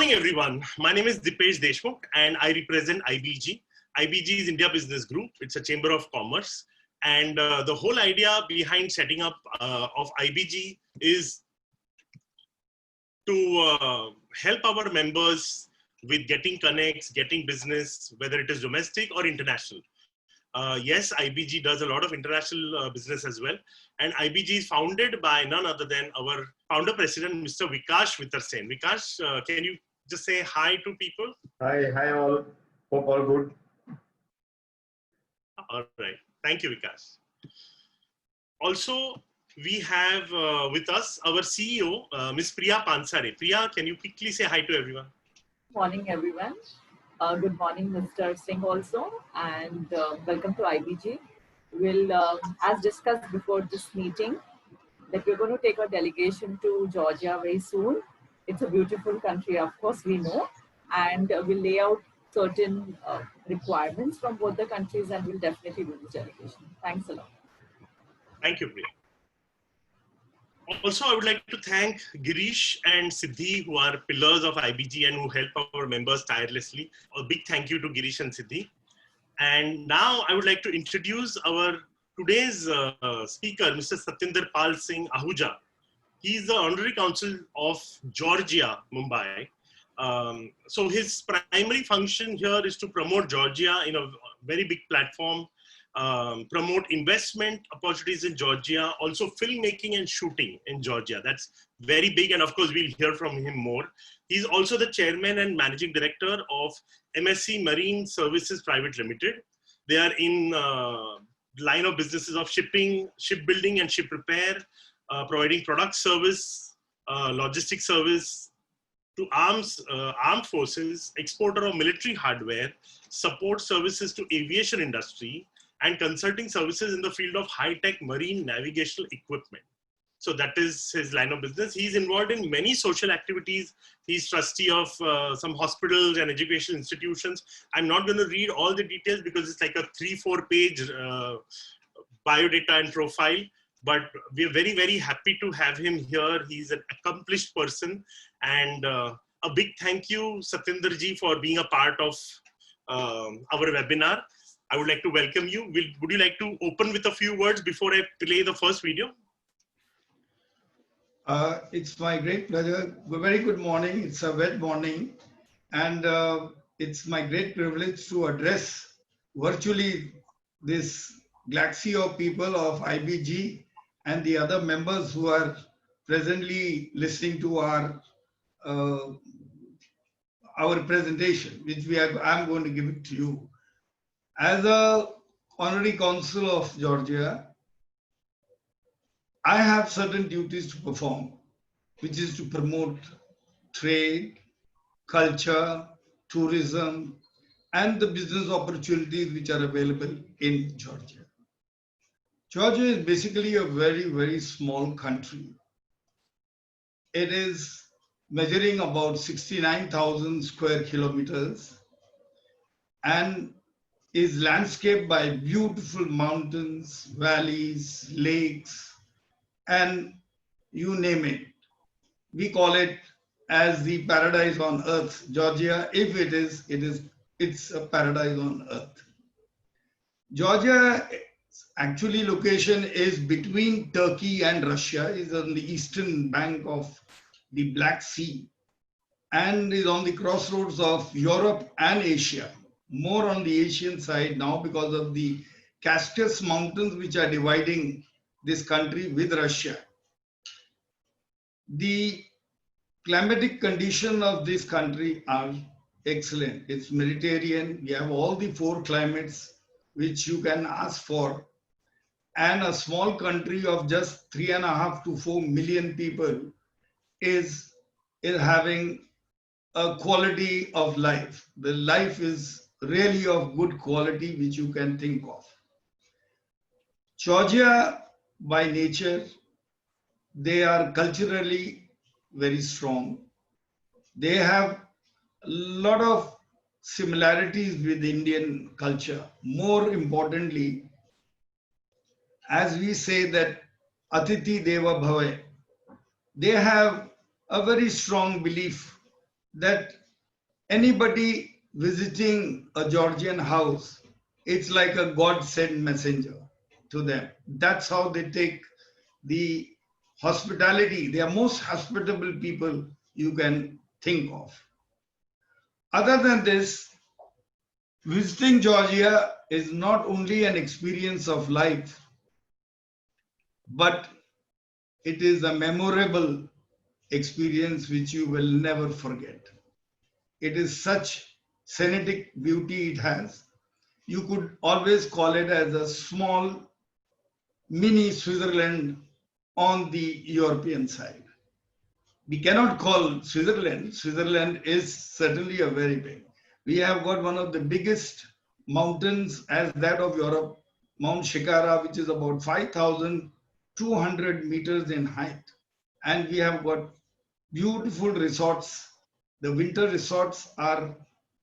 morning, everyone. My name is Dipesh Deshmukh, and I represent IBG. IBG is India Business Group. It's a chamber of commerce. And the whole idea behind setting up of IBG is to help our members with getting connects, getting business, whether it is domestic or international. Yes, IBG does a lot of international business as well. And IBG is founded by none other than our founder president, Mr. Vikash Vitarsen. Vikash, can you just say hi to people? Hi all. Hope all good. All right. Thank you, Vikash. Also, we have with us our CEO, Ms. Priya Pansare. Priya, can you quickly say hi to everyone? Morning, everyone. Good morning, Mr. Singh also, and welcome to IBG. We'll, as discussed before this meeting, that we're going to take a delegation to Georgia very soon. It's a beautiful country, of course, we know, and we'll lay out certain requirements from both the countries, and we'll definitely do this delegation. Thanks a lot. Thank you, Priya. Also, I would like to thank Girish and Siddhi, who are pillars of IBG and who help our members tirelessly. A big thank you to Girish and Siddhi. And now I would like to introduce our today's speaker, Mr. Satinder Singh Ahuja. He is the Honorary Consul of Georgia, Mumbai. So his primary function here is to promote Georgia in a very big platform, promote investment opportunities in Georgia, also filmmaking and shooting in Georgia. That's very big, and of course we'll hear from him more. He's also the chairman and managing director of MSC Marine Services Private Limited. They are in line of businesses of shipping, shipbuilding and ship repair, providing product service, logistics service to armed forces, exporter of military hardware, support services to aviation industry, and consulting services in the field of high-tech marine navigational equipment. So that is his line of business. He's involved in many social activities. He's trustee of some hospitals and educational institutions. I'm not going to read all the details because it's like a 3-4 page biodata and profile, but we're very, very happy to have him here. He's an accomplished person, and a big thank you, Satinder ji, for being a part of our webinar. I would like to welcome you. Would you like to open with a few words before I play the first video? It's my great pleasure. Very good morning. It's a wet morning, and it's my great privilege to address virtually this galaxy of people of IBG and the other members who are presently listening to our presentation, which I'm going to give it to you. As a Honorary Consul of Georgia, I have certain duties to perform, which is to promote trade, culture, tourism, and the business opportunities which are available in Georgia. Georgia is basically a very, very small country. It is measuring about 69,000 square kilometers and is landscaped by beautiful mountains, valleys, lakes, and you name it. We call it as the paradise on earth. Georgia, if it's a paradise on earth. Georgia actually location is between Turkey and Russia, is on the eastern bank of the Black Sea, and is on the crossroads of Europe and Asia. More on the Asian side now because of the Cascades Mountains which are dividing this country with Russia. The climatic condition of this country are excellent. It's Mediterranean. We have all the 4 climates which you can ask for. And a small country of just 3.5 to 4 million people is having a quality of life. The life is really of good quality which you can think of. Georgia, by nature, they are culturally very strong. They have a lot of similarities with Indian culture. More importantly, as we say that Atithi Deva Bhava, they have a very strong belief that anybody visiting a Georgian house, it's like a God sent messenger to them. That's how they take the hospitality. They are most hospitable people you can think of. Other than this, visiting Georgia is not only an experience of life, but it is a memorable experience which you will never forget. It is such scenic beauty it has. You could always call it as a small mini Switzerland on the European side. We cannot call Switzerland. Switzerland is certainly a very big. We have got one of the biggest mountains as that of Europe, Mount Shikara, which is about 5,200 meters in height. And we have got beautiful resorts. The winter resorts are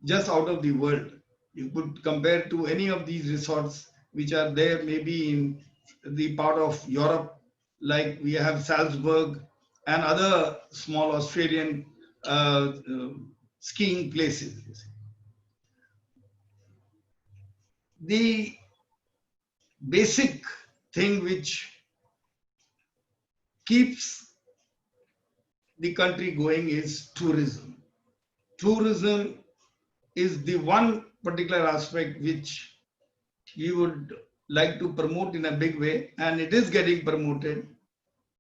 just out of the world. You could compare to any of these resorts which are there maybe in the part of Europe, like we have Salzburg and other small Australian skiing places. The basic thing which keeps the country going is tourism. Tourism is the one particular aspect which we would like to promote in a big way, and it is getting promoted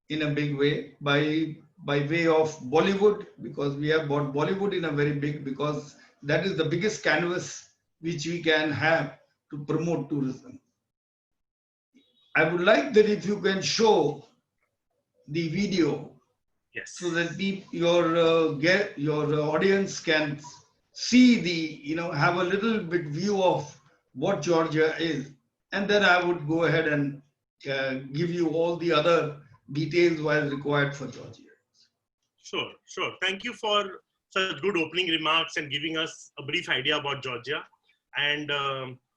in a big way by way of Bollywood, because we have bought Bollywood in a very big, because that is the biggest canvas which we can have to promote tourism. I would like that if you can show the video, Yes. so that your audience can see have a little bit view of what Georgia is, and then I would go ahead and give you all the other details while required for Georgia. Sure, sure. Thank you for such good opening remarks and giving us a brief idea about Georgia. And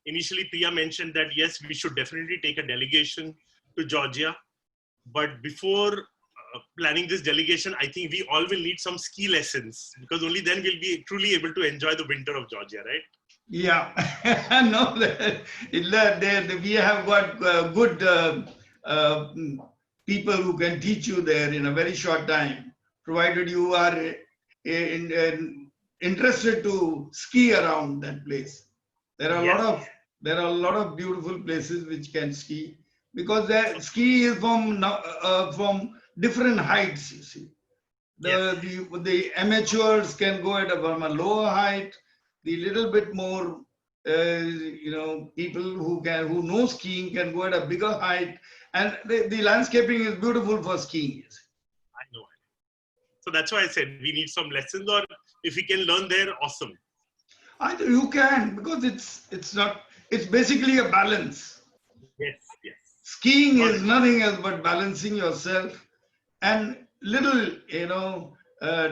initially, Priya mentioned that yes, we should definitely take a delegation to Georgia. But before planning this delegation, I think we all will need some ski lessons, because only then we'll be truly able to enjoy the winter of Georgia, right? Yeah, no, we have got good people who can teach you there in a very short time, provided you are interested to ski around that place. There are Yes. a lot of beautiful places which can ski, because the ski is from different heights. You see, the amateurs can go from a lower height. The little bit more, people who know skiing can go at a bigger height, and the landscaping is beautiful for skiing. You see. I know. So that's why I said we need some lessons, or if we can learn there, awesome. You can, because it's basically a balance. Yes, yes. Skiing is nothing else but balancing yourself, and little,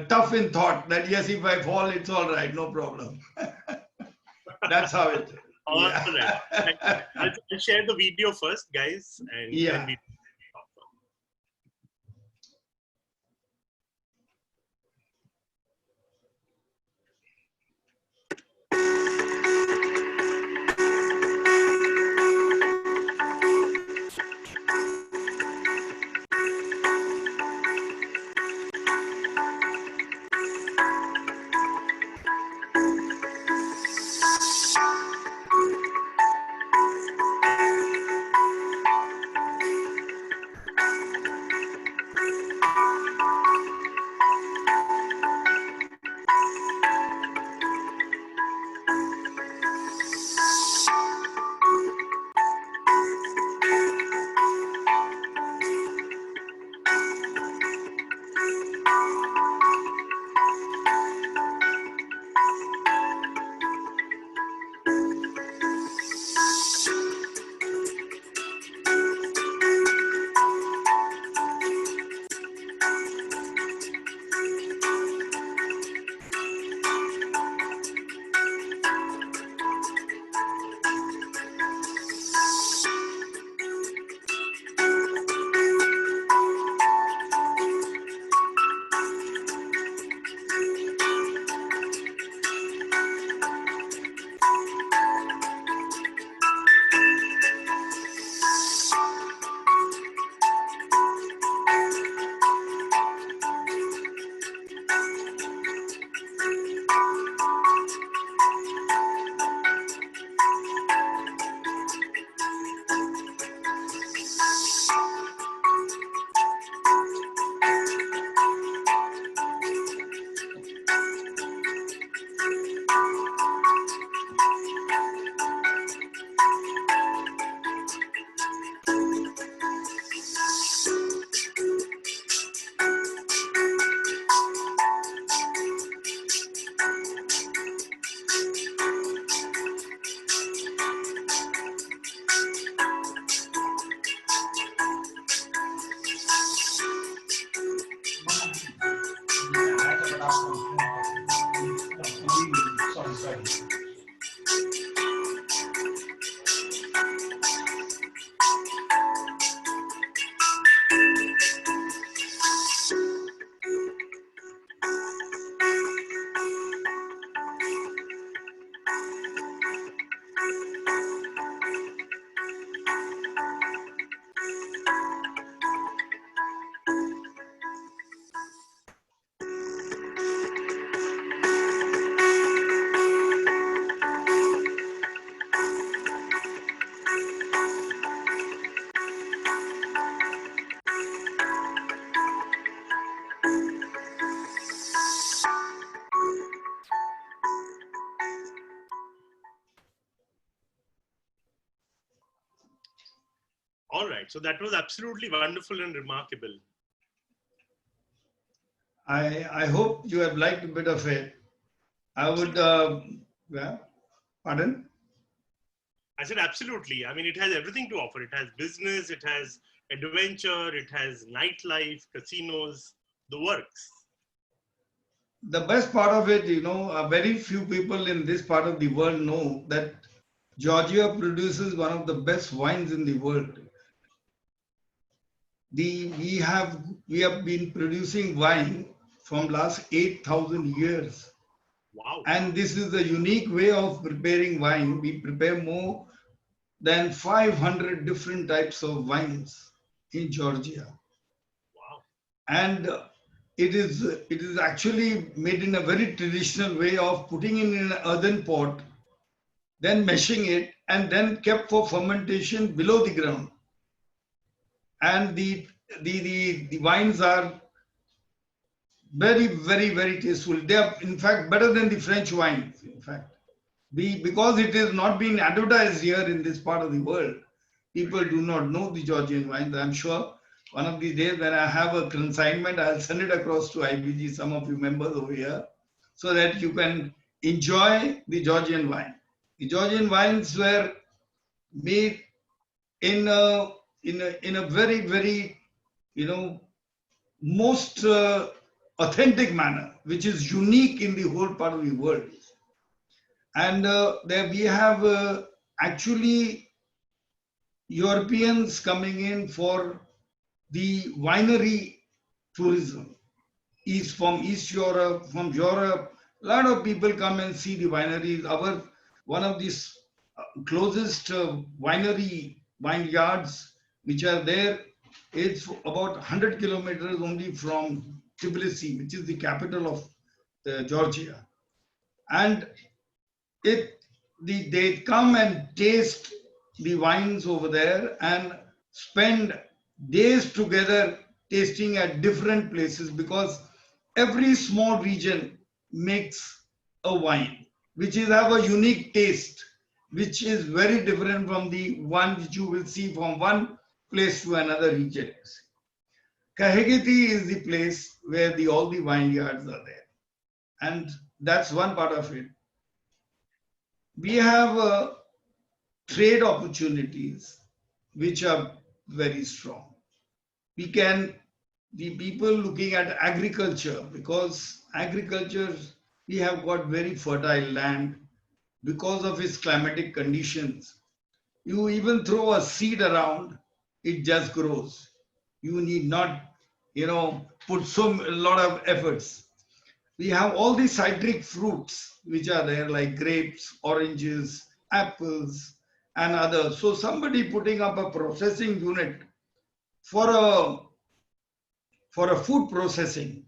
tough in thought that yes, if I fall, it's all right, no problem. That's how it is. All right. I'll share the video first, guys, and then we talk. All right. So that was absolutely wonderful and remarkable. I hope you have liked a bit of it. I would, yeah, pardon? I said absolutely. I mean, it has everything to offer. It has business, it has adventure, it has nightlife, casinos, the works. The best part of it, very few people in this part of the world know that Georgia produces one of the best wines in the world. We have been producing wine from last 8,000 years. Wow. And this is a unique way of preparing wine. We prepare more than 500 different types of wines in Georgia. Wow. And it is actually made in a very traditional way of putting it in an earthen pot, then meshing it, and then kept for fermentation below the ground. And the wines are very, very, very tasteful. They are, in fact, better than the French wines. In fact, because it is not being advertised here in this part of the world, people do not know the Georgian wines. I'm sure one of these days when I have a consignment, I'll send it across to IBG, some of you members over here, so that you can enjoy the Georgian wine. The Georgian wines were made in a very, very, most authentic manner, which is unique in the whole part of the world. And there we have actually Europeans coming in for the winery tourism. From East Europe, from Europe, a lot of people come and see the wineries. One of these closest vineyards which are there, it's about 100 kilometers only from Tbilisi, which is the capital of Georgia. And they come and taste the wines over there and spend days together tasting at different places, because every small region makes a wine which have a unique taste, which is very different from the one which you will see from one place to another region. Kahegiti is the place where all the vineyards are there, and that's one part of it. We have trade opportunities which are very strong. The people looking at agriculture, because agriculture, we have got very fertile land because of its climatic conditions. You even throw a seed around, it just grows. You need not, put a lot of efforts. We have all these citric fruits which are there, like grapes, oranges, apples, and others. So somebody putting up a processing unit for a food processing,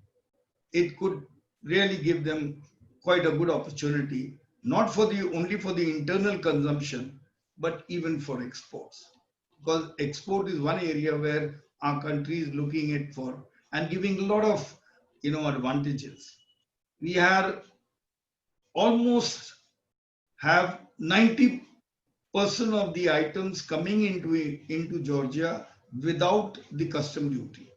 it could really give them quite a good opportunity, not only for the internal consumption, but even for exports. Because export is one area where our country is looking at for and giving a lot of advantages. We are almost have 90% of the items coming into Georgia without the custom duty,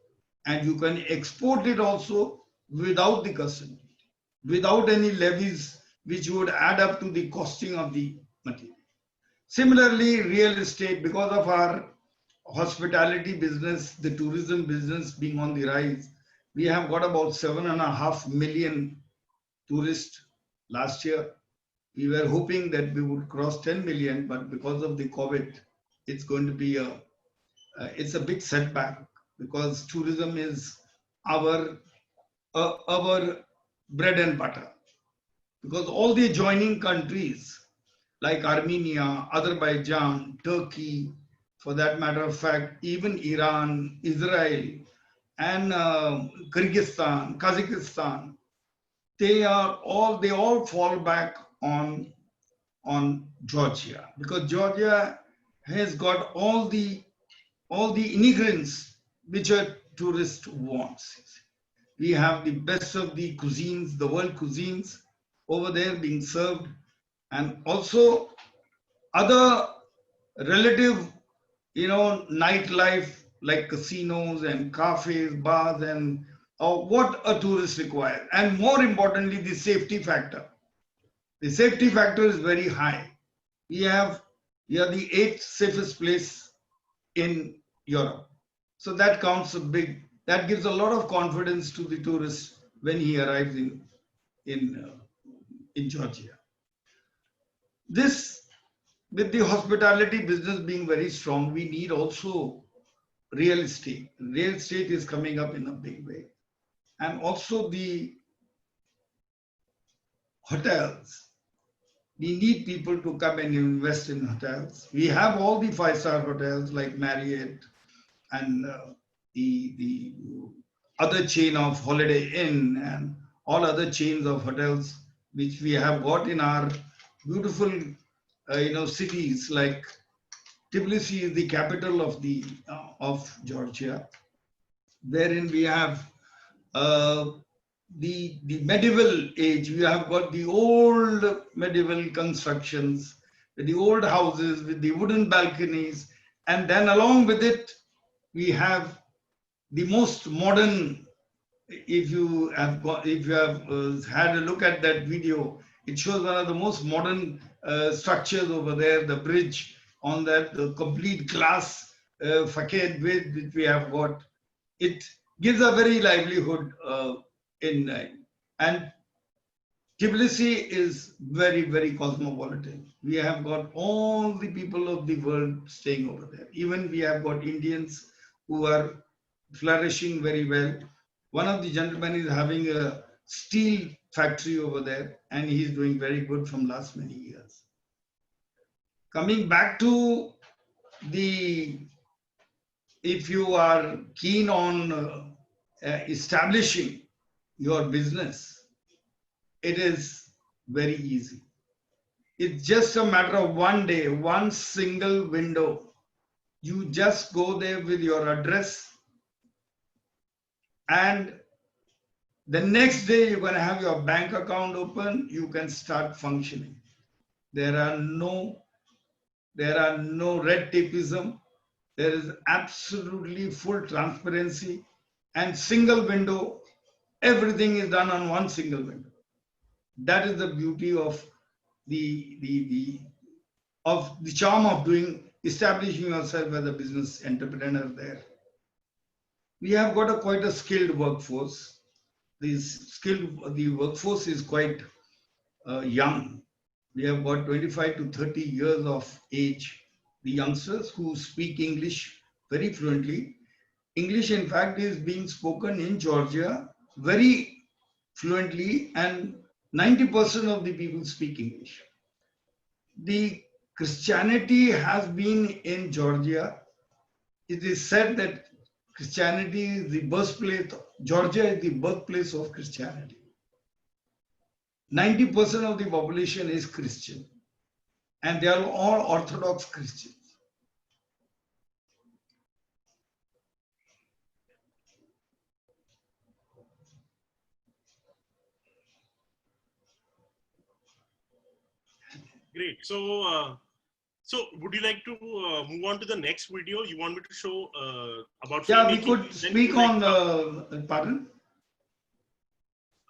and you can export it also without the custom duty, without any levies which would add up to the costing of the material. Similarly, real estate, because of our hospitality business, the tourism business being on the rise, we have got about 7.5 million tourists last year. We were hoping that we would cross 10 million, but because of the COVID, it's going to be it's a big setback because tourism is our our bread and butter. Because all the adjoining countries like Armenia, Azerbaijan, Turkey, for that matter of fact, even Iran, Israel, and Kyrgyzstan, Kazakhstan, they all fall back on Georgia because Georgia has got all the ingredients which a tourist wants. We have the best of the cuisines, the world cuisines over there being served, and also other relative, nightlife like casinos and cafes, bars, and what a tourist requires. And more importantly, the safety factor. The safety factor is very high. We are the eighth safest place in Europe. So that counts a big, that gives a lot of confidence to the tourist when he arrives in Georgia. This, with the hospitality business being very strong, we need also real estate. Real estate is coming up in a big way. And also the hotels. We need people to come and invest in hotels. We have all the five-star hotels like Marriott and the other chain of Holiday Inn and all other chains of hotels which we have got in our beautiful cities. Like Tbilisi is the capital of Georgia, wherein we have the medieval age. We have got the old medieval constructions, the old houses with the wooden balconies, and then along with it we have the most modern. If you have had a look at that video, it shows one of the most modern structures over there, the bridge on that, the complete glass facade with which we have got. It gives a very livelihood and Tbilisi is very, very cosmopolitan. We have got all the people of the world staying over there. Even we have got Indians who are flourishing very well. One of the gentlemen is having a steel factory over there, and he's doing very good from last many years. Coming back to if you are keen on establishing your business, it is very easy. It's just a matter of one day, one single window. You just go there with your address, and the next day you're going to have your bank account open. You can start functioning. There are no red tapeism. There is absolutely full transparency and single window. Everything is done on one single window. That is the beauty of the charm of establishing yourself as a business entrepreneur there. We have got quite a skilled workforce. The workforce is quite young. We have got 25 to 30 years of age. The youngsters who speak English very fluently. English, in fact, is being spoken in Georgia very fluently, and 90% of the people speak English. The Christianity has been in Georgia. It is said that Christianity is the birthplace. Georgia is the birthplace of Christianity. 90% of the population is Christian, and they are all Orthodox Christians. Great. So would you like to move on to the next video? You want me to show about filmmaking? Yeah, we could speak on pardon?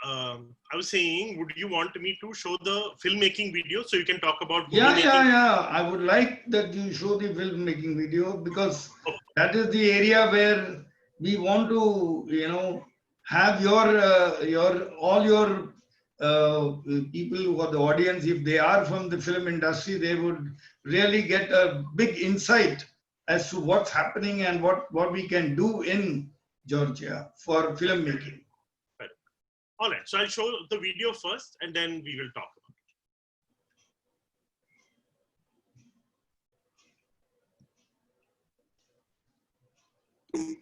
I was saying, would you want me to show the filmmaking video so you can talk about Yeah. I would like that you show the filmmaking video because that is the area where we want to, have all your people who are the audience, if they are from the film industry, they would really get a big insight as to what's happening and what we can do in Georgia for filmmaking. Right. All right. So I'll show the video first, and then we will talk about it.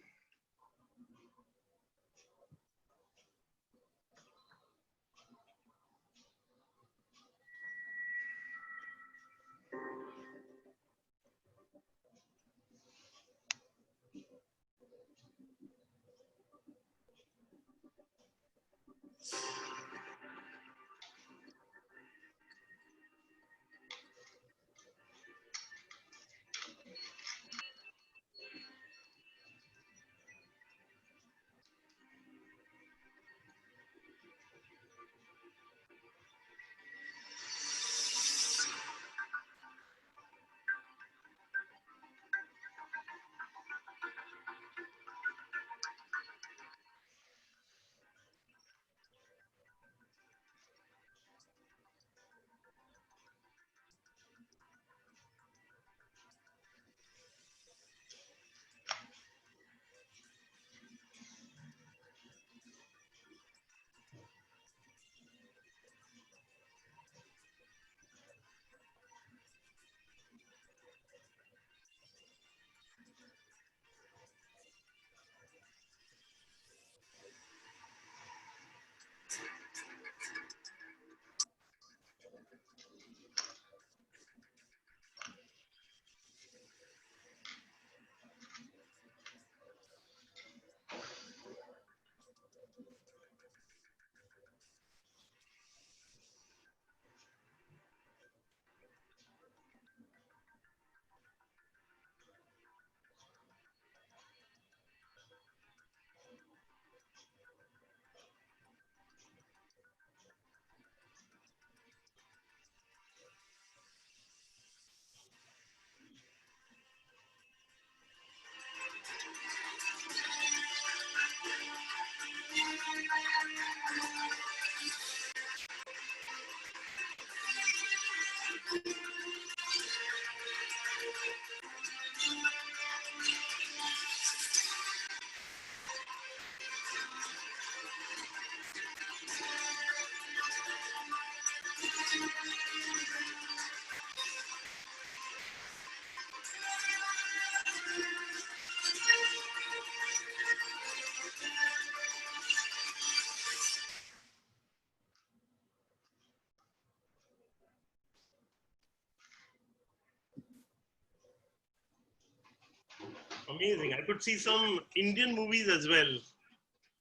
Amazing. I could see some Indian movies as well.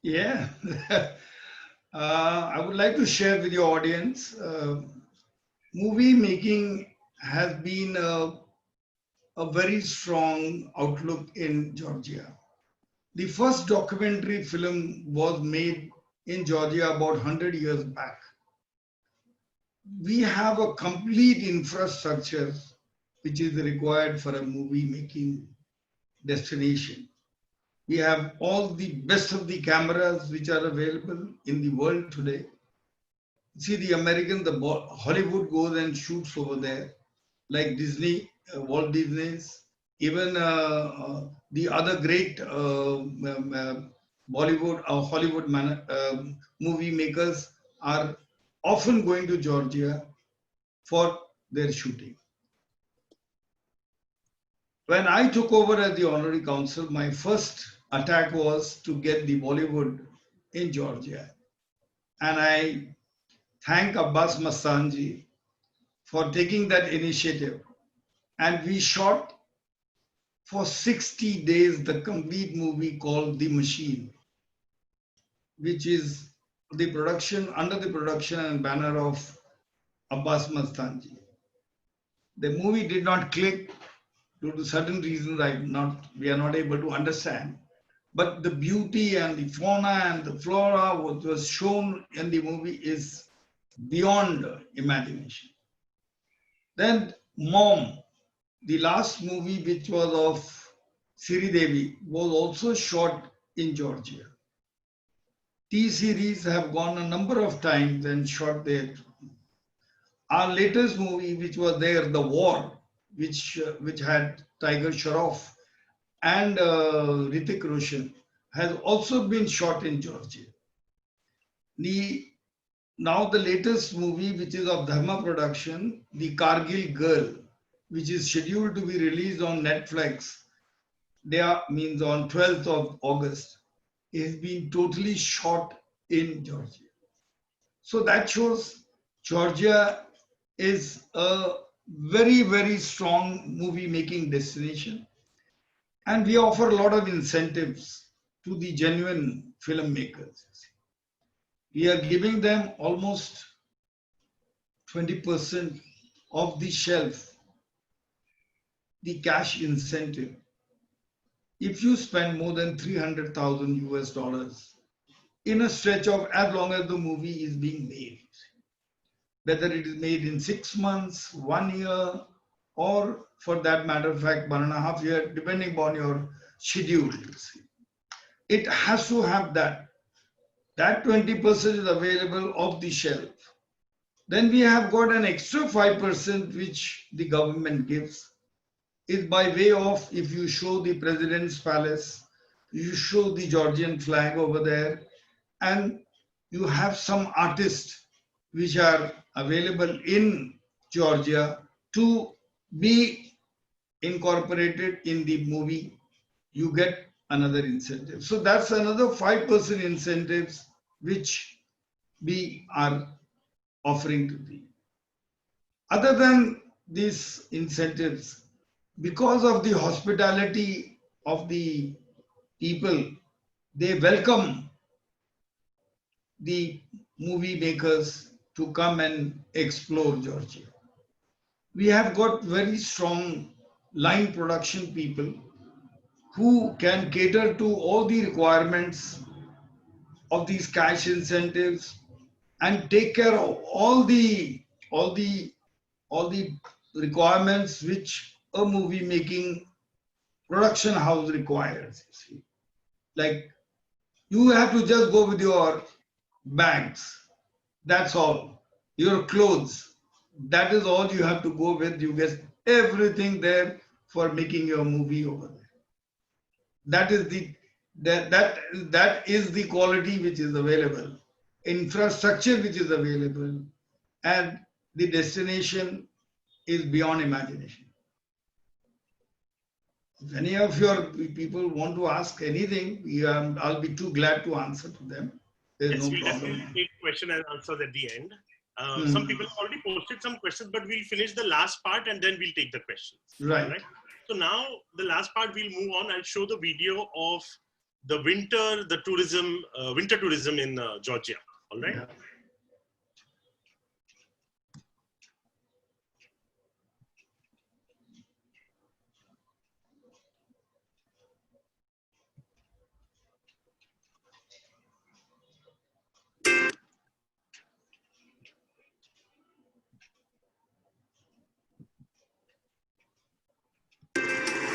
Yeah. I would like to share with your audience, movie making has been a very strong outlook in Georgia. The first documentary film was made in Georgia about 100 years back. We have a complete infrastructure which is required for a movie making destination. We have all the best of the cameras which are available in the world today. See, the American, Hollywood goes and shoots over there, like Disney, Walt Disney's, even the other great Bollywood or Hollywood movie makers are often going to Georgia for their shooting. When I took over as the honorary consul, my first attack was to get the Bollywood in Georgia. And I thank Abbas Mastanji for taking that initiative. And we shot for 60 days the complete movie called The Machine, which is the production under the production and banner of Abbas Mastanji. The movie did not click due to certain reasons we are not able to understand. But the beauty and the fauna and the flora what was shown in the movie is beyond imagination. Then Mom, the last movie which was of Siri Devi, was also shot in Georgia. T-series have gone a number of times and shot there. Our latest movie, which was there, The War, which had Tiger Shroff and Hrithik Roshan, has also been shot in Georgia. The Now the latest movie, which is of Dharma production, The Kargil Girl, which is scheduled to be released on Netflix, means on 12th of August, is being totally shot in Georgia. So that shows Georgia is a very, very strong movie making destination. And we offer a lot of incentives to the genuine filmmakers. We are giving them almost 20% of the shelf, the cash incentive. If you spend more than 300,000 US dollars in a stretch of as long as the movie is being made, whether it is made in 6 months, 1 year, or for that matter of fact, 1.5 years, depending upon your schedule, it has to have that. That 20% is available off the shelf. Then we have got an extra 5% which the government gives. Is by way of, if you show the president's palace, you show the Georgian flag over there, and you have some artists which are available in Georgia to be incorporated in the movie, you get another incentive. So that's another 5% incentives which we are offering to the. Other than these incentives, because of the hospitality of the people, they welcome the movie makers to come and explore Georgia. We have got very strong line production people who can cater to all the requirements of these cash incentives and take care of all the requirements which a movie making production house requires. Like, you have to just go with your bags. That's all. Your clothes. That is all you have to go with. You get everything there for making your movie over there. That is the quality which is available, infrastructure which is available, and the destination is beyond imagination. If any of your people want to ask anything, I'll be too glad to answer to them. There's no we'll problem. definitely take question and answers at the end. Some people have already posted some questions, but we'll finish the last part and then we'll take the questions. Right. So now the last part, we'll move on. I'll show the video of the winter tourism in Georgia. All right. Yeah.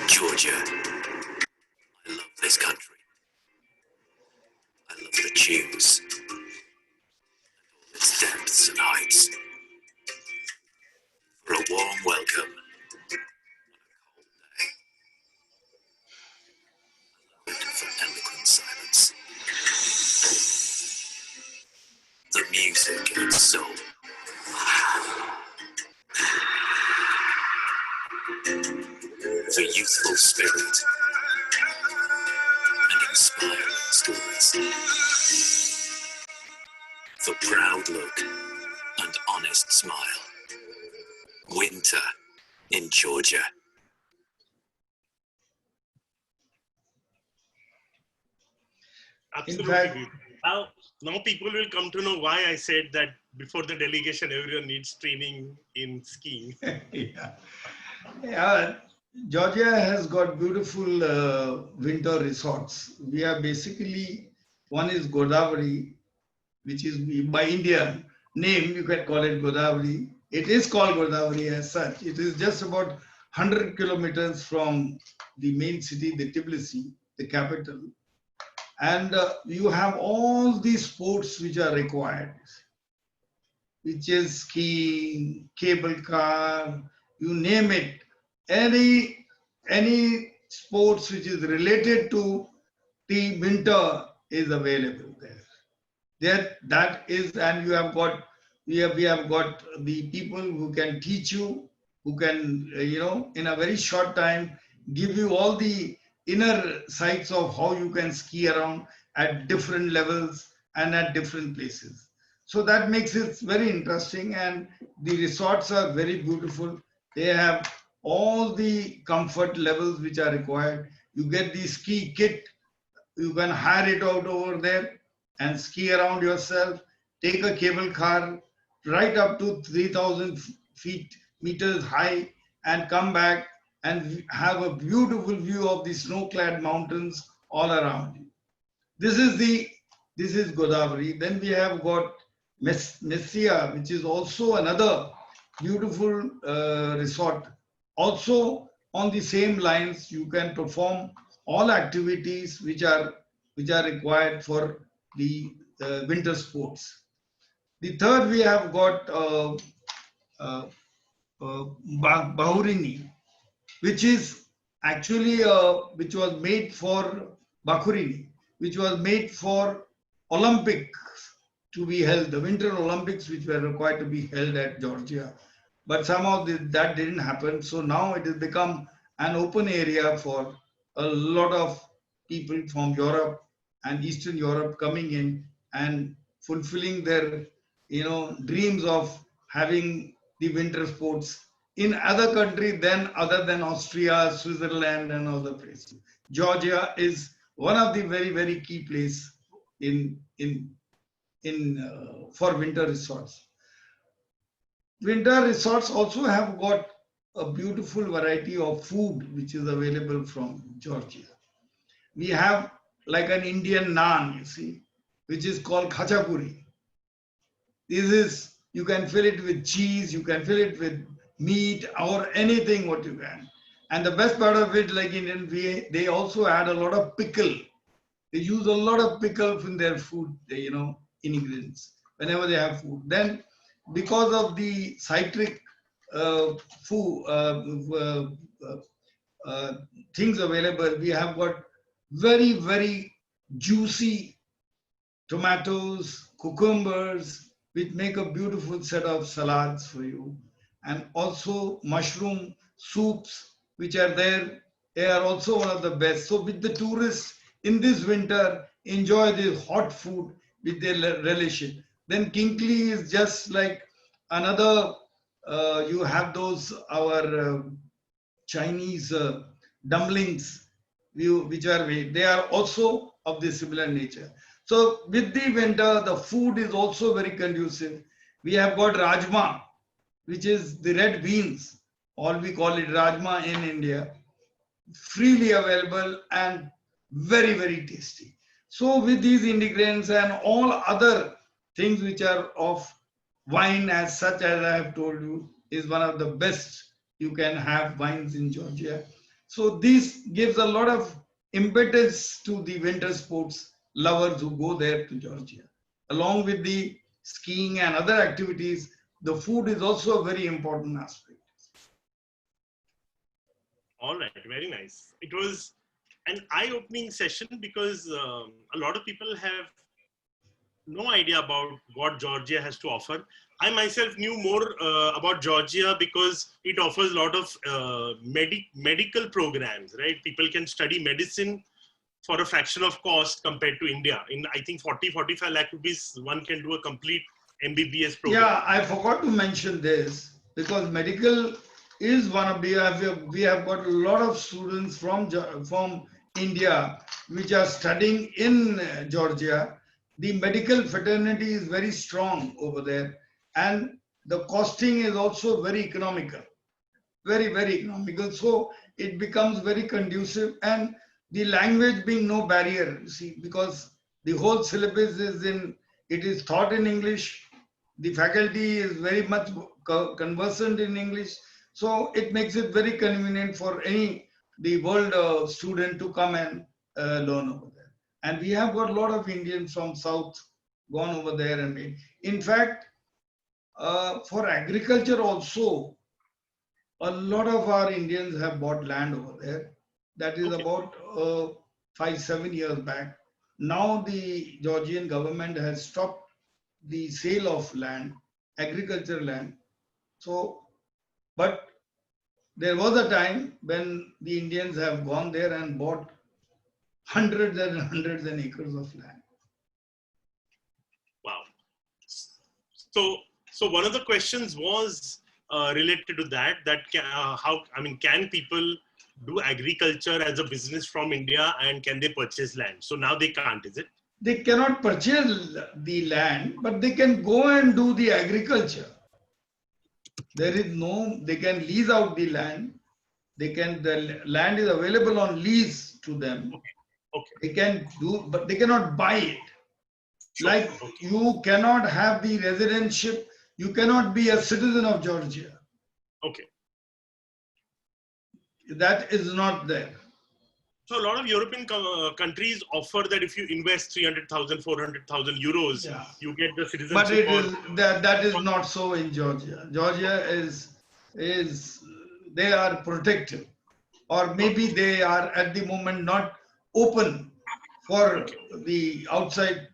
Georgia. I love this country. I love the tunes, its depths and heights. For a warm welcome on a cold day. I love it for eloquent silence. The music and soul. For youthful spirit and inspiring stories. For proud look and honest smile. Winter in Georgia. Absolutely. fact, now people will come to know why I said that before the delegation, everyone needs training in skiing. Yeah. Georgia has got beautiful winter resorts. We are basically, one is Godavari, which is by Indian name, you can call it Godavari. It is called Godavari as such. It is just about 100 kilometers from the main city, the Tbilisi, the capital. And you have all these sports which are required, which is skiing, cable car, you name it. Any sports which is related to the winter is available there. That is, and you have got we have got the people who can teach you, who can in a very short time give you all the inner sights of how you can ski around at different levels and at different places. So that makes it very interesting, and the resorts are very beautiful. They have all the comfort levels which are required. You get the ski kit, you can hire it out over there and ski around yourself, take a cable car right up to 3,000 feet meters high and come back and have a beautiful view of the snow-clad mountains all around you. This is Godavari. Then we have got Messia, which is also another beautiful resort. Also on the same lines, you can perform all activities which are required for the winter sports. The third we have got uh, Bahurini, which is actually which was made for Bakurini, which was made for Olympics to be held, the Winter Olympics which were required to be held at Georgia. But somehow that didn't happen. So now it has become an open area for a lot of people from Europe and Eastern Europe coming in and fulfilling their dreams of having the winter sports in other countries than other than Austria, Switzerland, and other places. Georgia is one of the very key place in for winter resorts. Winter resorts also have got a beautiful variety of food which is available from Georgia. We have like an Indian naan, you see, which is called khachapuri. This is, you can fill it with cheese, you can fill it with meat or anything what you can. And the best part of it, like in India, they also add a lot of pickle. They use a lot of pickle in their food, ingredients whenever they have food. Then, because of the citric food things available, we have got very juicy tomatoes, cucumbers, which make a beautiful set of salads for you. And also mushroom soups, which are there. They are also one of the best. So with the tourists in this winter, enjoy the hot food with their relish it. Then Kinkli is just like another, you have those, our Chinese dumplings, which are made. They are also of the similar nature. So with the winter, the food is also very conducive. We have got rajma, which is the red beans, or we call it rajma in India, freely available and very tasty. So with these ingredients and all other things which are of wine as such, as I have told you, is one of the best you can have wines in Georgia. So this gives a lot of impetus to the winter sports lovers who go there to Georgia. Along with the skiing and other activities, the food is also a very important aspect. All right, very nice. It was an eye-opening session because a lot of people have no idea about what Georgia has to offer. I myself knew more about Georgia because it offers a lot of medical programs, right? People can study medicine for a fraction of cost compared to India. In, I think, 40-45 lakh rupees, one can do a complete MBBS program. Yeah, I forgot to mention this because medical is one of, we have got a lot of students from India which are studying in Georgia. The medical fraternity is very strong over there, and the costing is also very economical, very economical. So it becomes very conducive, and the language being no barrier, you see, because the whole syllabus is it is taught in English. The faculty is very much conversant in English. So it makes it very convenient for the world student to come and learn over there. And we have got a lot of Indians from South gone over there and made. In fact, for agriculture also, a lot of our Indians have bought land over there. That is Okay. about 5-7 years back. Now the Georgian government has stopped the sale of land, agricultural land. So, but there was a time when the Indians have gone there and bought hundreds and hundreds and acres of land. Wow. So one of the questions was related to that. Can people do agriculture as a business from India, and can they purchase land? So now they can't, is it? They cannot purchase the land, but they can go and do the agriculture. There is no, they can lease out the land. The land is available on lease to them. Okay. They can do, but they cannot buy it. Sure. Like Okay. you cannot have the residentship, you cannot be a citizen of Georgia. Okay. That is not there. So a lot of European countries offer that if you invest 300,000, 400,000 euros, Yeah. you get the citizenship. But it is that is not so in Georgia. Georgia is they are protective, or maybe they are at the moment not open for the outside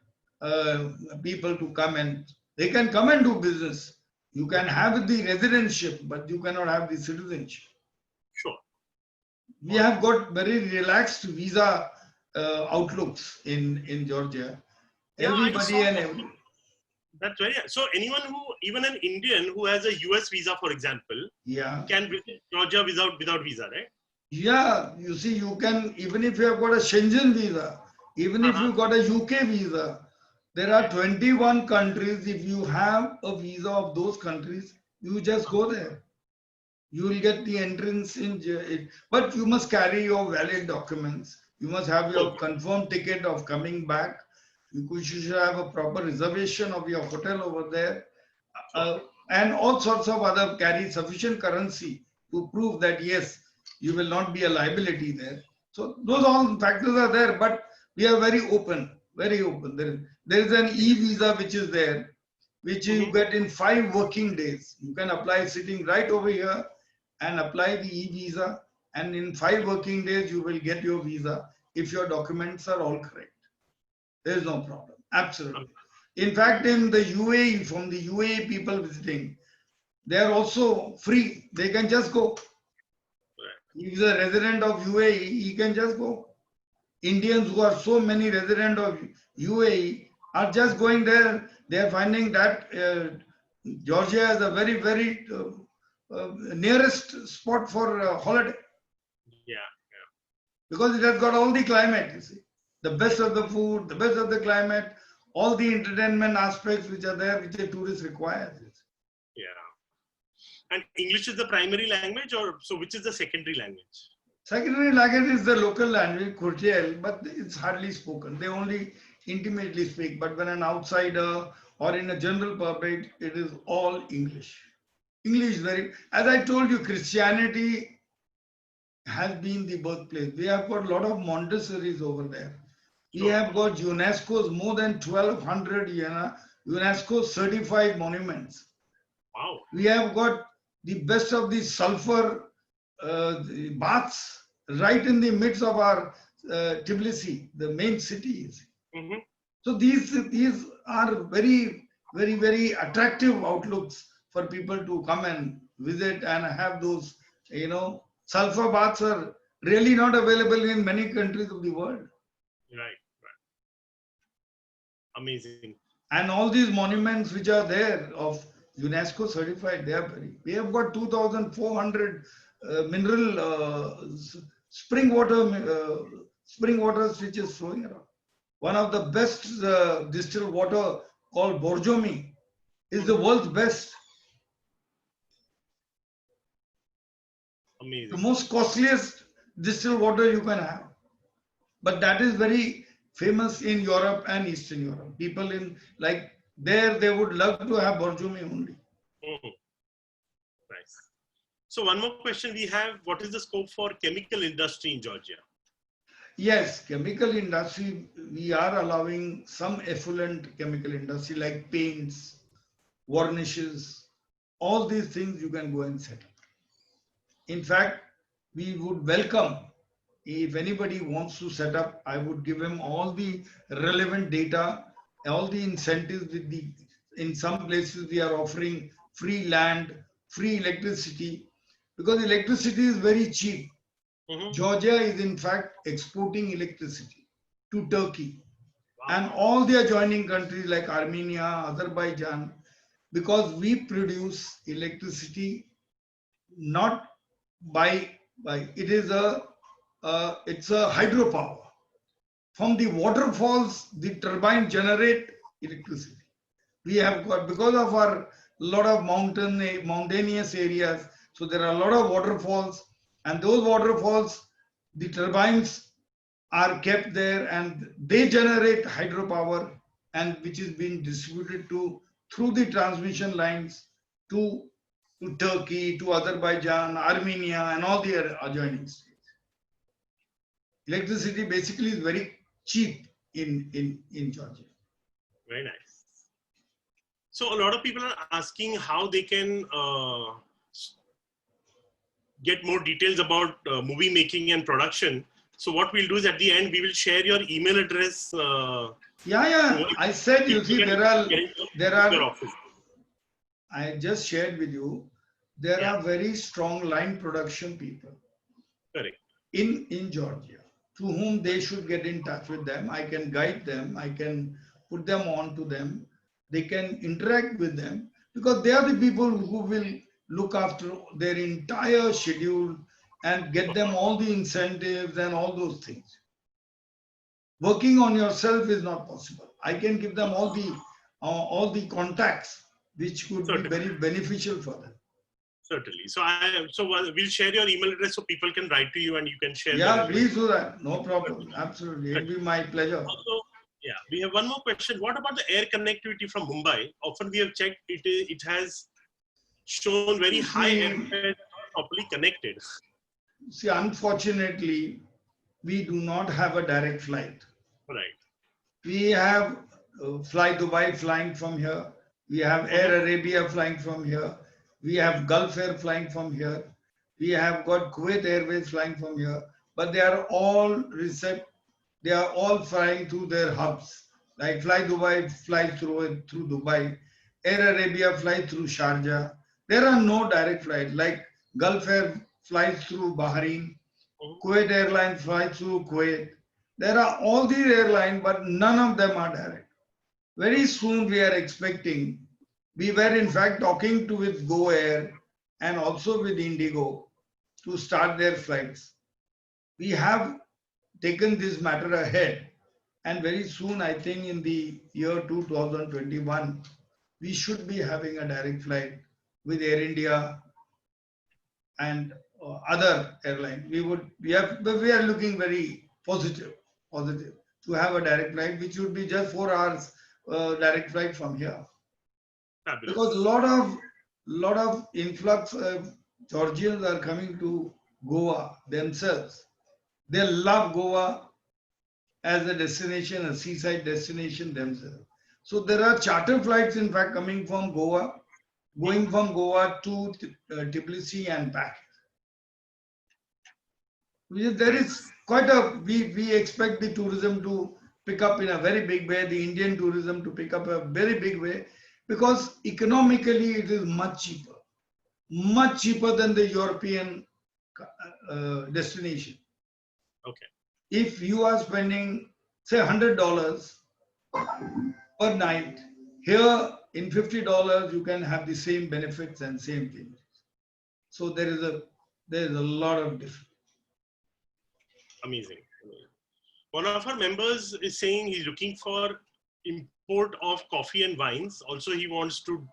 people to come, and they can come and do business. You can have the residentship, but you cannot have the citizenship. Sure. We have got very relaxed visa outlooks in Georgia. Yeah, Everybody and every. That's very. So anyone even an Indian who has a US visa, for example, Yeah. can visit Georgia without visa, right? Yeah, you see, you can, even if you have got a Schengen visa, even if you got a UK visa, there are 21 countries. If you have a visa of those countries, you just go there. You will get the entrance in, but you must carry your valid documents. You must have your confirmed ticket of coming back. You should have a proper reservation of your hotel over there. And all sorts of other, carry sufficient currency to prove that yes, you will not be a liability there. So those all factors are there, but we are very open, very open. There is an e-visa which is there, which you get in 5 working days. You can apply sitting right over here and apply the e-visa, and in 5 working days you will get your visa if your documents are all correct. There is no problem. Absolutely. In fact, in the UAE, from the UAE people visiting, they are also free. They can just go. If he is a resident of UAE, he can just go. Indians who are so many resident of UAE are just going there. They are finding that Georgia is a very, very nearest spot for holiday. Yeah. Because it has got all the climate, you see. The best of the food, the best of the climate, all the entertainment aspects which are there, which a tourist requires. Yeah. And English is the primary language, or so which is the secondary language? Secondary language is the local language, Kurtiel, but it's hardly spoken. They only intimately speak. But when an outsider or in a general public, it is all English. English very, as I told you, Christianity has been the birthplace. We have got a lot of Montessori's over there. We have got UNESCO's more than 1,200 UNESCO certified monuments. Wow. We have got the best of the sulfur baths right in the midst of our Tbilisi, the main cities. So these are very, very, very attractive outlooks for people to come and visit and have those, sulfur baths are really not available in many countries of the world. Right. Amazing. And all these monuments which are there of UNESCO certified, they are very. We have got 2,400 mineral spring waters which is flowing around. One of the best distilled water called Borjomi is the world's best. Amazing. The most costliest distilled water you can have. But that is very famous in Europe and Eastern Europe. People in there, they would love to have Borjomi only. Nice. So one more question we have, what is the scope for chemical industry in Georgia? Yes, chemical industry, we are allowing some effluent chemical industry like paints, varnishes, all these things you can go and set up. In fact, we would welcome if anybody wants to set up, I would give him all the relevant data, all the incentives with the, in some places we are offering free land, free electricity, because electricity is very cheap. Georgia is in fact exporting electricity to Turkey and all the adjoining countries like Armenia, Azerbaijan, because we produce electricity not by it is a it's a hydropower. From the waterfalls, the turbine generate electricity. We have got, because of our lot of mountainous areas, so there are a lot of waterfalls, and those waterfalls, the turbines are kept there and they generate hydropower, and which is being distributed to through the transmission lines to Turkey, to Azerbaijan, Armenia, and all the adjoining states. Electricity basically is very cheap in Georgia. Very nice. So a lot of people are asking how they can get more details about movie making and production. So what we'll do is at the end, we will share your email address. Yeah. I said, you see, there are, your office. I just shared with you, there are very strong line production people. Correct. In Georgia, to whom they should get in touch with them. I can guide them. I can put them on to them. They can interact with them because they are the people who will look after their entire schedule and get them all the incentives and all those things. Working on yourself is not possible. I can give them all the contacts which could be very beneficial for them. Certainly. So we'll share your email address so people can write to you and you can share. Yeah, please do that. No problem. Absolutely. It'll be my pleasure. Also, we have one more question. What about the air connectivity from Mumbai? Often we have checked it has shown very high air properly connected. See, unfortunately, we do not have a direct flight. Right. We have Fly Dubai flying from here. We have Air Arabia flying from here. We have Gulf Air flying from here. We have got Kuwait Airways flying from here. But they are all flying through their hubs. Like Fly Dubai flies through Dubai. Air Arabia flies through Sharjah. There are no direct flights. Like Gulf Air flies through Bahrain. Kuwait Airlines flies through Kuwait. There are all these airlines, but none of them are direct. Very soon we are expecting. We were in fact talking with Go Air and also with Indigo to start their flights. We have taken this matter ahead, and very soon, I think in the year 2021, we should be having a direct flight with Air India and other airlines. We are looking very positive to have a direct flight, which would be just 4 hours direct flight from here. Fabulous. Because a lot of influx of Georgians are coming to Goa themselves. They love Goa as a destination, a seaside destination themselves. So there are charter flights, in fact, coming from Goa, going from Goa to Tbilisi and back. There is quite we expect the tourism to pick up in a very big way, the Indian tourism to pick up a very big way, because economically it is much cheaper than the European destination. Okay. If you are spending, say, $100 per night, here in $50 you can have the same benefits and same things. So there is a lot of difference. Amazing. One of our members is saying he's looking for import of coffee and wines. Also, he wants to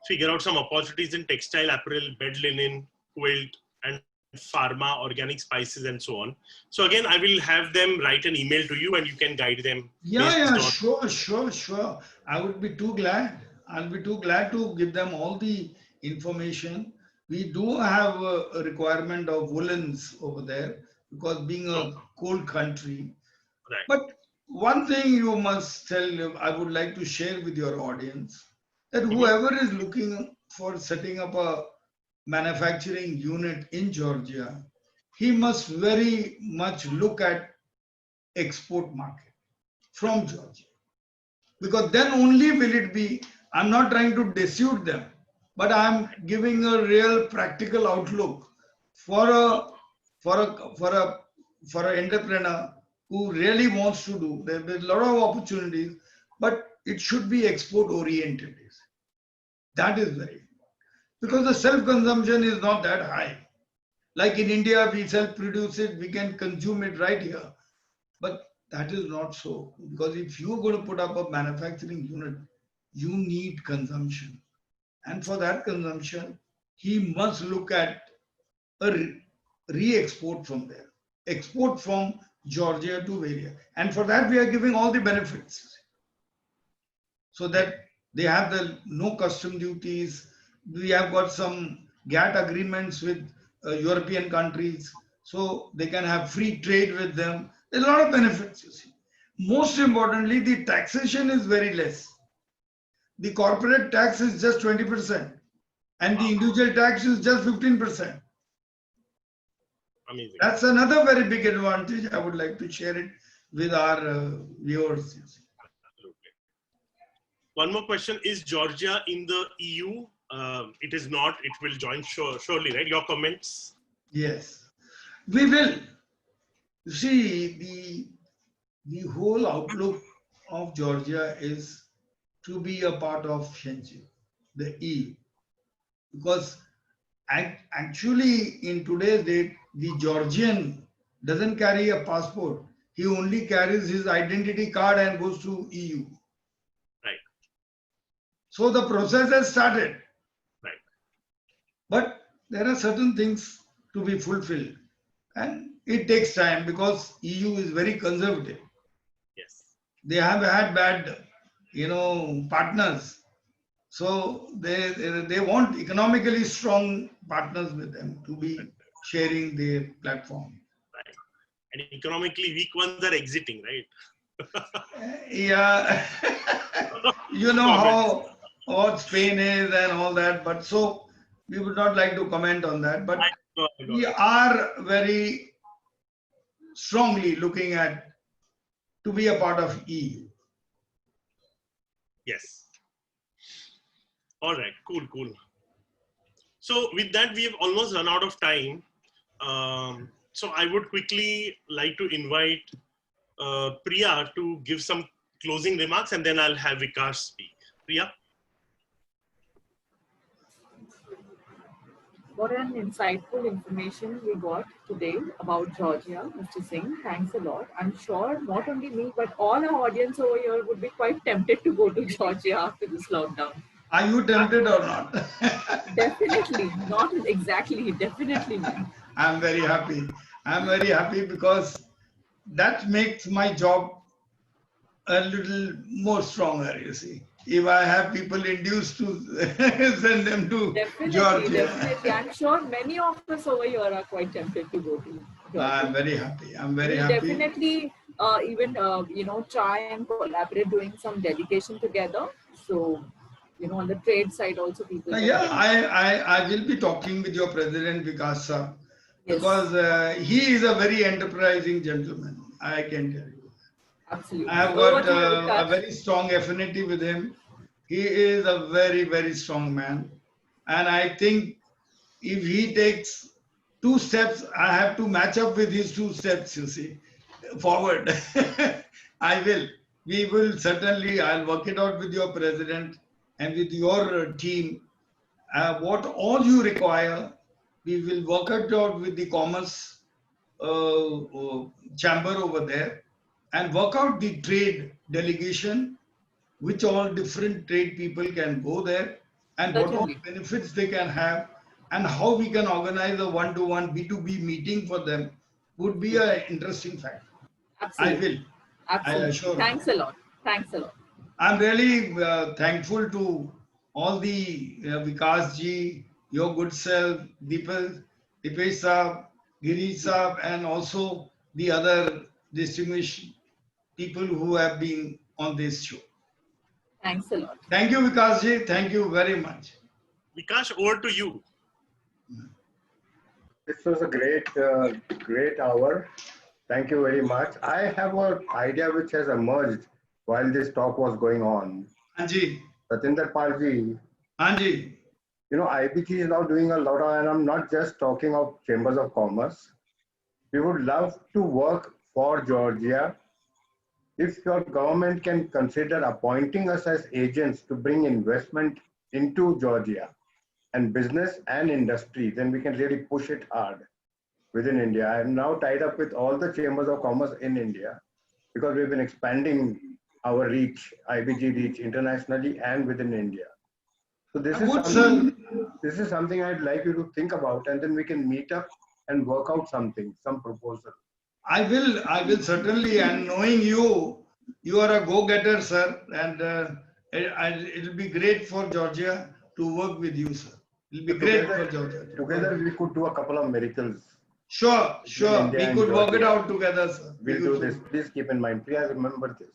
figure out some opportunities in textile, apparel, bed linen, quilt, and pharma, organic spices, and so on. So again, I will have them write an email to you and you can guide them. Sure. I would be too glad. I'll be too glad to give them all the information. We do have a requirement of woolens over there. because being a cold country. Right. But one thing you must tell, I would like to share with your audience, that whoever is looking for setting up a manufacturing unit in Georgia, he must very much look at export market from Georgia. Because then only will it be, I'm not trying to dissuade them, but I'm giving a real practical outlook for a for an entrepreneur who really wants to do. There's a lot of opportunities, but it should be export oriented. That is very important because the self consumption is not that high. Like in India, we self produce it, we can consume it right here. But that is not so, because if you're going to put up a manufacturing unit, you need consumption. And for that consumption, he must look at a re-export from there, export from Georgia to Varia. And for that, we are giving all the benefits so that they have the no custom duties. We have got some GATT agreements with European countries, so they can have free trade with them. There's a lot of benefits, you see. Most importantly, the taxation is very less. The corporate tax is just 20%, and the individual tax is just 15%. Amazing. That's another very big advantage. I would like to share it with our viewers. You see. Absolutely. One more question: is Georgia in the EU? It is not. It will join surely, right? Your comments? Yes, we will. You see, the whole outlook of Georgia is to be a part of Schengen, the EU, because actually in today's date, the Georgian doesn't carry a passport. He only carries his identity card and goes to EU. Right. So the process has started. Right. But there are certain things to be fulfilled. And it takes time because EU is very conservative. Yes. They have had bad, partners. So they want economically strong partners with them to be sharing their platform. Right. And economically weak ones are exiting, right? Yeah, you know how what Spain is and all that. But so we would not like to comment on that. But we are very strongly looking at to be a part of EU. Yes. All right. Cool. So with that, we have almost run out of time. So I would quickly like to invite Priya to give some closing remarks, and then I'll have Vikas speak. Priya? What an insightful information we got today about Georgia, Mr. Singh. Thanks a lot. I'm sure not only me, but all our audience over here would be quite tempted to go to Georgia after this lockdown. Are you tempted or not? Definitely, not exactly, definitely not. I'm very happy. I'm very happy because that makes my job a little more stronger, you see. If I have people induced to send them to Georgia. Definitely. I'm sure many of us over here are quite tempted to go to Georgia. I'm very happy. I'm very we'll happy. Definitely even, try and collaborate doing some delegation together. So, on the trade side also people. Yeah, I will be talking with your president, Vikas sir, because he is a very enterprising gentleman. I can tell you. Absolutely. I have got a very strong affinity with him. He is a very, very strong man. And I think if he takes 2 steps, I have to match up with his 2 steps, you see, forward. I will. We will certainly, I'll work it out with your president and with your team. What all you require, we will work it out with the commerce chamber over there and work out the trade delegation, which all different trade people can go there and what all benefits they can have and how we can organize a one-to-one B2B meeting for them would be an interesting fact. Absolutely. I will. Absolutely. I assure Thanks you. a lot. Thanks a lot. I'm really thankful to all the Vikas ji, your good self, Dipesh Saab, Girish Saab, and also the other distinguished people who have been on this show. Thanks a lot. Thank you, Vikasji. Thank you very much. Vikash, over to you. This was a great hour. Thank you very much. I have an idea which has emerged while this talk was going on. Anji, Satinder Palji, Anji, IBG is now doing a lot of, and I'm not just talking of chambers of commerce. We would love to work for Georgia. If your government can consider appointing us as agents to bring investment into Georgia and business and industry, then we can really push it hard within India. I am now tied up with all the chambers of commerce in India because we've been expanding our reach, IBG reach internationally and within India. So this is something I'd like you to think about, and then we can meet up and work out something, some proposal. I will certainly, and knowing you, you are a go-getter, sir, and it will be great for Georgia to work with you, sir. It will be great for Georgia. Together we could do a couple of miracles. Sure. We could work it out together, sir. We'll do this. Please keep in mind. Please remember this.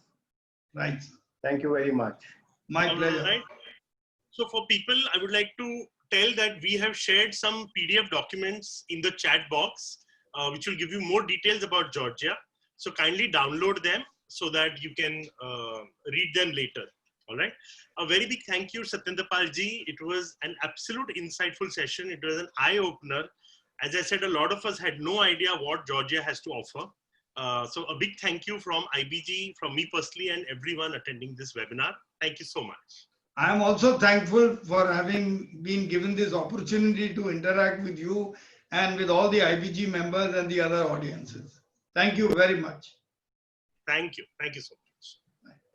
Right, sir. Thank you very much. My pleasure. Right. So for people, I would like to tell that we have shared some PDF documents in the chat box, which will give you more details about Georgia. So kindly download them so that you can read them later. All right. A very big thank you, Satinder Palji. It was an absolute insightful session. It was an eye-opener. As I said, a lot of us had no idea what Georgia has to offer. So a big thank you from IBG, from me personally, and everyone attending this webinar. Thank you so much. I am also thankful for having been given this opportunity to interact with you and with all the IBG members and the other audiences. Thank you very much. Thank you. Thank you so much.